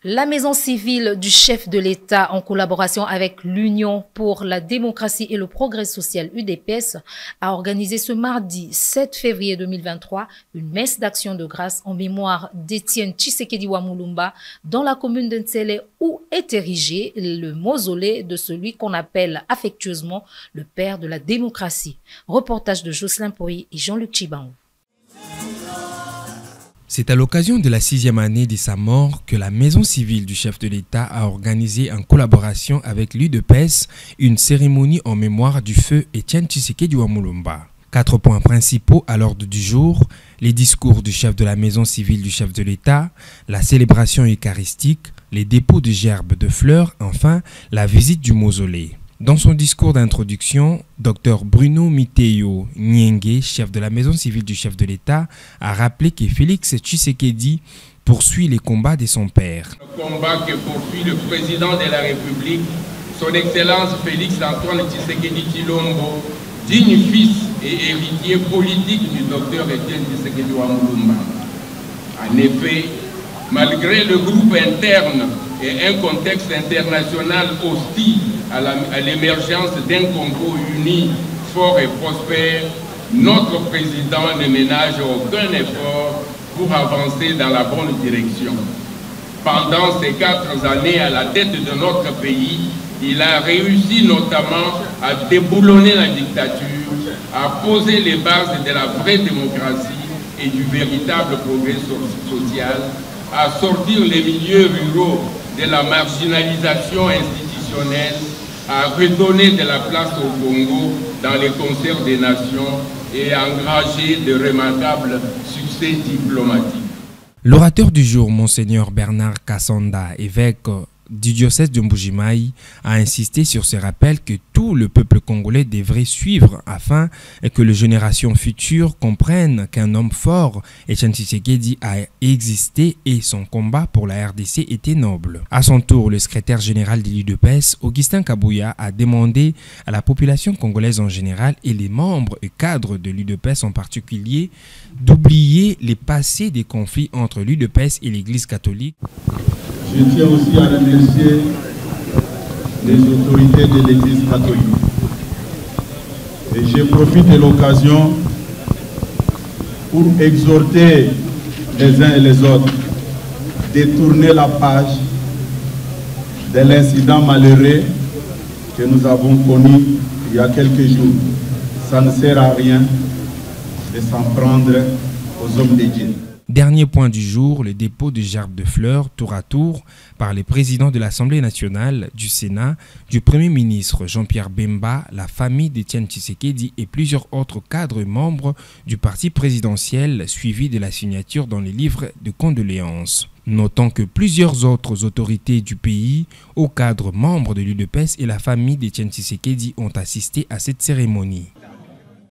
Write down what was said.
La maison civile du chef de l'État, en collaboration avec l'Union pour la démocratie et le progrès social UDPS, a organisé ce mardi 7 février 2023 une messe d'action de grâce en mémoire d'Étienne Tshisekedi Wamulumba dans la commune de Ntsele où est érigé le mausolée de celui qu'on appelle affectueusement le père de la démocratie. Reportage de Jocelyn Poy et Jean-Luc Chibango. C'est à l'occasion de la 6e année de sa mort que la maison civile du chef de l'État a organisé en collaboration avec l'UDPS une cérémonie en mémoire du feu Étienne Tshisekedi Wamulumba. 4 points principaux à l'ordre du jour: les discours du chef de la maison civile du chef de l'État, la célébration eucharistique, les dépôts de gerbes de fleurs, enfin la visite du mausolée. Dans son discours d'introduction, Dr Bruno Miteyo Nyenge, chef de la maison civile du chef de l'État, a rappelé que Félix Tshisekedi poursuit les combats de son père. Le combat que poursuit le président de la République, son Excellence Félix Antoine Tshisekedi Tshilombo, digne fils et héritier politique du docteur Étienne Tshisekedi Wamulumba. En effet, malgré le groupe interne et un contexte international hostile à l'émergence d'un Congo uni, fort et prospère, notre président ne ménage aucun effort pour avancer dans la bonne direction. Pendant ces 4 années à la tête de notre pays, il a réussi notamment à déboulonner la dictature, à poser les bases de la vraie démocratie et du véritable progrès social, à sortir les milieux ruraux de la marginalisation institutionnelle, à redonner de la place au Congo dans les concerts des nations et à engager de remarquables succès diplomatiques. L'orateur du jour, Monseigneur Bernard Kassonda, évêque du diocèse de Mbuji-Mayi, a insisté sur ce rappel que tout le peuple congolais devrait suivre afin que les générations futures comprennent qu'un homme fort, Étienne Tshisekedi, a existé et son combat pour la RDC était noble. À son tour, le secrétaire général de l'UDPS, Augustin Kabouya, a demandé à la population congolaise en général et les membres et cadres de l'UDPS en particulier d'oublier les passés des conflits entre l'UDPS et l'Église catholique. Je tiens aussi à remercier les autorités de l'Église catholique. Et je profite de l'occasion pour exhorter les uns et les autres de tourner la page de l'incident malheureux que nous avons connu il y a quelques jours. Ça ne sert à rien de s'en prendre aux hommes de Dieu. Dernier point du jour, le dépôt de gerbes de fleurs tour à tour par les présidents de l'Assemblée nationale, du Sénat, du Premier ministre Jean-Pierre Bemba, la famille d'Étienne Tshisekedi et plusieurs autres cadres membres du parti présidentiel, suivis de la signature dans les livres de condoléances. Notons que plusieurs autres autorités du pays, aux cadres membres de l'UDPS et la famille d'Étienne Tshisekedi ont assisté à cette cérémonie.